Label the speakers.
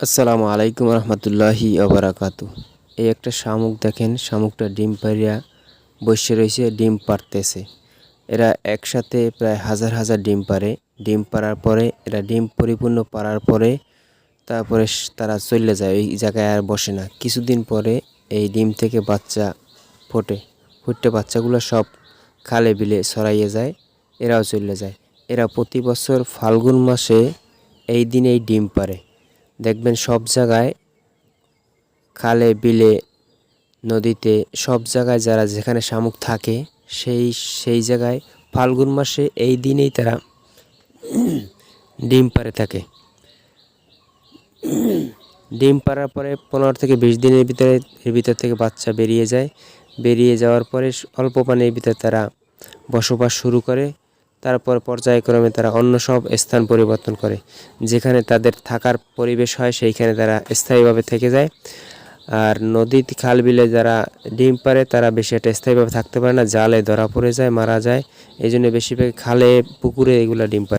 Speaker 1: আসসালামু আলাইকুম রহমতুল্লাহি ওবারাকাতু। এই একটা শামুক দেখেন, শামুকটা ডিম পাড়িয়া বসে রয়েছে, ডিম পাড়তেছে। এরা একসাথে প্রায় হাজার হাজার ডিম পাড়ে। ডিম পাড়ার পরে এরা ডিম পরিপূর্ণ পাড়ার পরে তারপরে তারা চলে যায়, ওই জায়গায় আর বসে না। কিছুদিন পরে এই ডিম থেকে বাচ্চা ফোটে। ফুটে বাচ্চাগুলো সব খালে বিলে ছড়াইয়ে যায়, এরাও চলে যায়। এরা প্রতি বছর ফাল্গুন মাসে এই দিনেই ডিম পাড়ে। দেখবেন সব জায়গায়, খালে বিলে নদীতে সব জায়গায় যারা যেখানে শামুক থাকে সেই জায়গায় ফাল্গুন মাসে এই দিনেই তারা ডিম পাড়ে থাকে। ডিম পাড়ার পরে 15 থেকে 20 দিনের ভিতরে এর ভিতর থেকে বাচ্চা বেরিয়ে যায়। বেরিয়ে যাওয়ার পরে অল্প পানির ভিতরে তারা বসবাস শুরু করে। তারপর পর্যায়ক্রমে তারা অন্য সব স্থান পরিবর্তন করে। যেখানে তাদের থাকার পরিবেশ হয় সেইখানে তারা স্থায়ীভাবে থেকে যায়। আর নদীতে খাল বিলে যারা ডিম পাড়ে তারা বেশি একটা স্থায়ীভাবে থাকতে পারে না, জালে ধরা পড়ে যায়, মারা যায়। এই জন্য বেশিরভাগ খালে পুকুরে এগুলা ডিম পাড়ে।